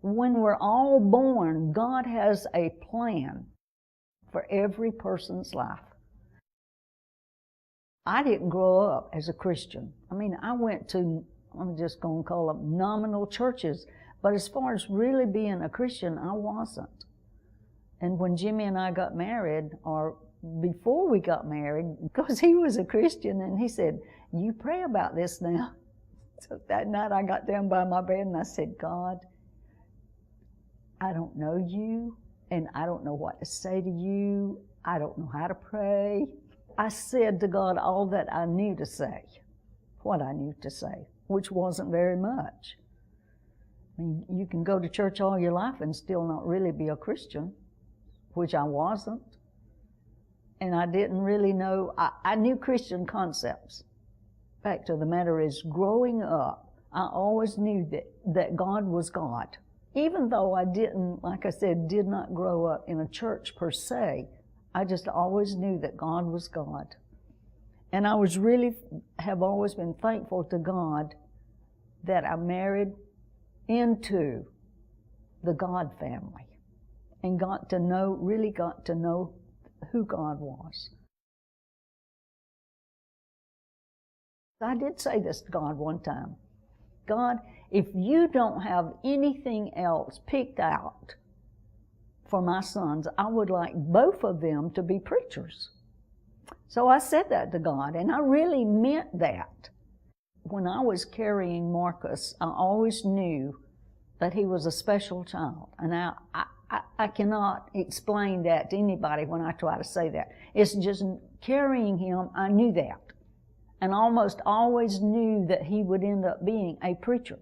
When we're all born, God has a plan for every person's life. I didn't grow up as a Christian. I mean, I went to, I'm just going to call them nominal churches, but as far as really being a Christian, I wasn't. And when Jimmy and I got married, or before we got married, because he was a Christian, and he said, "You pray about this now." So that night I got down by my bed and I said, "God, I don't know you, and I don't know what to say to you. I don't know how to pray." I said to God all that I knew to say, what I knew to say, which wasn't very much. I mean, you can go to church all your life and still not really be a Christian, which I wasn't. And I didn't really know, I knew Christian concepts. Fact of the matter is, growing up, I always knew that God was God. Even though I didn't, like I said, did not grow up in a church per se, I just always knew that God was God. And I have always been thankful to God that I married into the God family and really got to know who God was. I did say this to God one time. God, if you don't have anything else picked out for my sons, I would like both of them to be preachers. So I said that to God, and I really meant that. When I was carrying Marcus, I always knew that he was a special child. And I cannot explain that to anybody when I try to say that. It's just carrying him, I knew that. And almost always knew that he would end up being a preacher.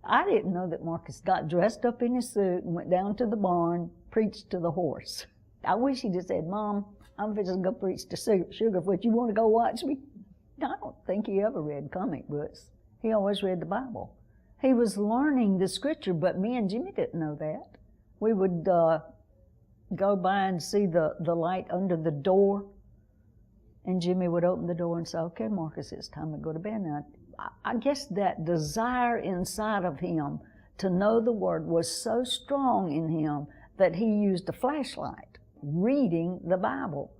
I didn't know that Marcus got dressed up in his suit and went down to the barn, preached to the horse. I wish he'd have said, "Mom, I'm just going to go preach to Sugarfoot. You want to go watch me?" I don't think he ever read comic books. He always read the Bible. He was learning the scripture, but me and Jimmy didn't know that. We would go by and see the light under the door, and Jimmy would open the door and say, "Okay, Marcus, it's time to go to bed now." I guess that desire inside of him to know the Word was so strong in him that he used a flashlight, reading the Bible.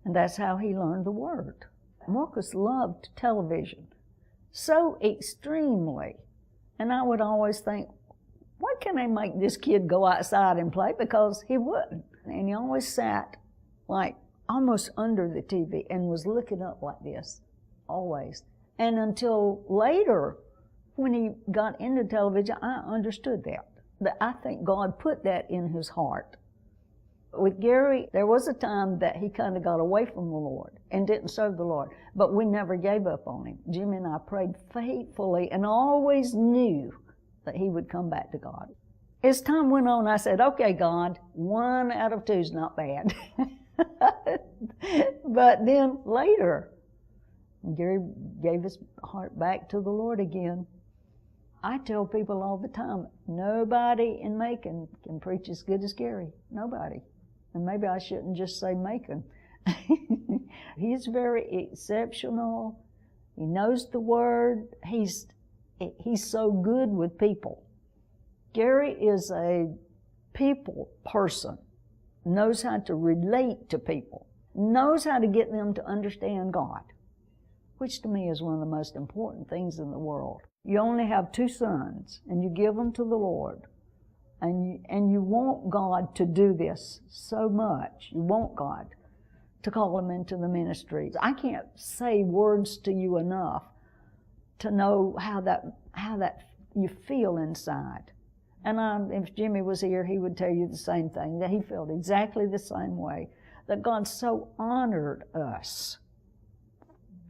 And that's how he learned the Word. Marcus loved television so extremely. And I would always think, why can't they make this kid go outside and play? Because he wouldn't. And he always sat like almost under the TV and was looking up like this, always. And until later, when he got into television, I understood that I think God put that in his heart. With Gary, there was a time that he kind of got away from the Lord and didn't serve the Lord, but we never gave up on him. Jimmy and I prayed faithfully and always knew that he would come back to God. As time went on, I said, "Okay, God, 1 out of 2 is not bad." But then later, Gary gave his heart back to the Lord again. I tell people all the time, nobody in Macon can preach as good as Gary. Nobody. And maybe I shouldn't just say Macon. He's very exceptional. He knows the Word. He's so good with people. Gary is a people person, knows how to relate to people, knows how to get them to understand God, which to me is one of the most important things in the world. You only have 2 sons, and you give them to the Lord, and you want God to do this so much. You want God to call them into the ministry. I can't say words to you enough to know how that you feel inside. And if Jimmy was here, he would tell you the same thing, that he felt exactly the same way, that God so honored us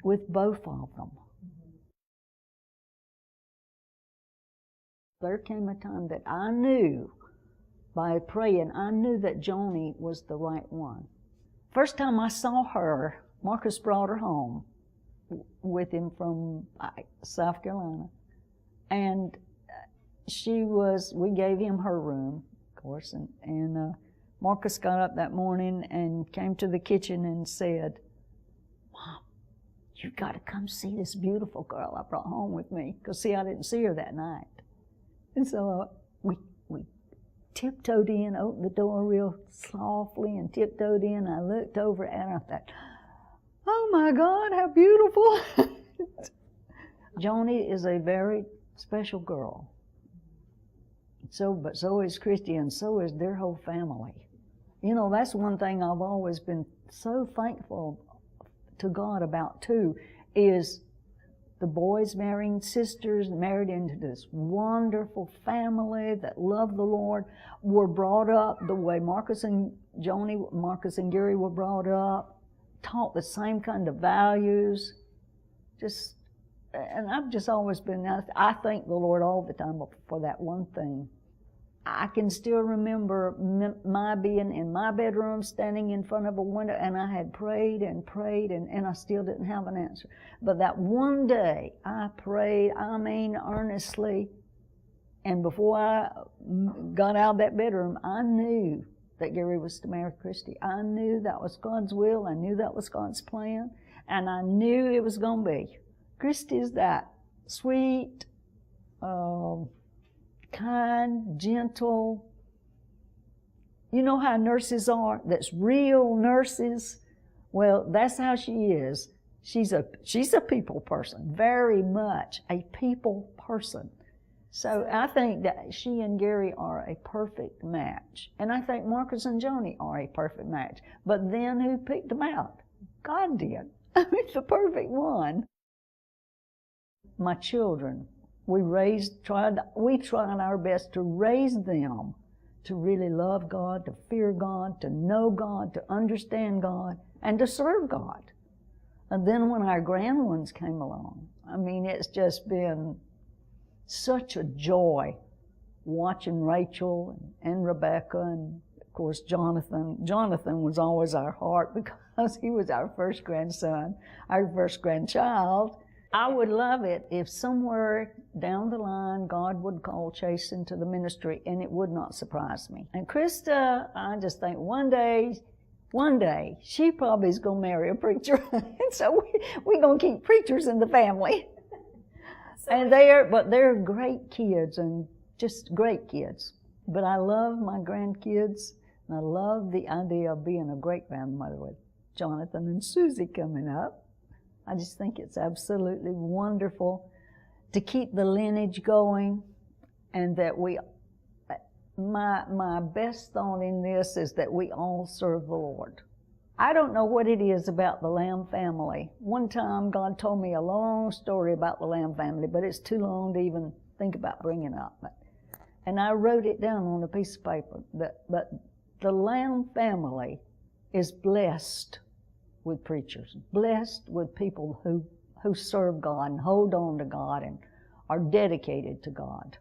with both of them. There came a time that I knew, by praying, I knew that Joni was the right one. First time I saw her, Marcus brought her home with him from South Carolina. And we gave him her room, of course, and Marcus got up that morning and came to the kitchen and said, "Mom, you got to come see this beautiful girl I brought home with me." Because, see, I didn't see her that night. And so we we tiptoed in, opened the door real softly and tiptoed in. I looked over and I thought, oh my God, how beautiful. Joni is a very special girl. But so is Christy, and so is their whole family. You know, that's one thing I've always been so thankful to God about too, is the boys marrying sisters, married into this wonderful family that love the Lord, were brought up the way Marcus and Gary were brought up, taught the same kind of values. And I've just always been, I thank the Lord all the time for that one thing. I can still remember my being in my bedroom, standing in front of a window, and I had prayed and prayed, and I still didn't have an answer. But that one day, I prayed, earnestly, and before I got out of that bedroom, I knew that Gary was to marry Christy. I knew that was God's will. I knew that was God's plan, and I knew it was going to be. Christy's that sweet, kind, gentle. You know how nurses are? That's real nurses. Well, that's how she is. She's a people person, very much a people person. So I think that she and Gary are a perfect match. And I think Marcus and Joni are a perfect match. But then who picked them out? God did. I mean, the perfect one. My children, we tried our best to raise them to really love God, to fear God, to know God, to understand God, and to serve God. And then when our grand ones came along, I mean, it's just been such a joy watching Rachel and Rebecca, and of course Jonathan. Jonathan was always our heart because he was our first grandson, our first grandchild. I would love it if somewhere down the line God would call Chase into the ministry, and it would not surprise me. And Krista, I just think one day, she probably is going to marry a preacher. And so we're going to keep preachers in the family. And they're great kids, and just great kids. But I love my grandkids, and I love the idea of being a great grandmother with Jonathan and Susie coming up. I just think it's absolutely wonderful to keep the lineage going, and that my best thought in this is that we all serve the Lord. I don't know what it is about the Lamb family. One time God told me a long story about the Lamb family, but it's too long to even think about bringing up. And I wrote it down on a piece of paper. But the Lamb family is blessed with preachers, blessed with people who serve God and hold on to God and are dedicated to God.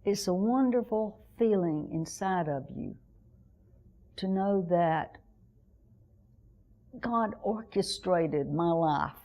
It's a wonderful feeling inside of you to know that God orchestrated my life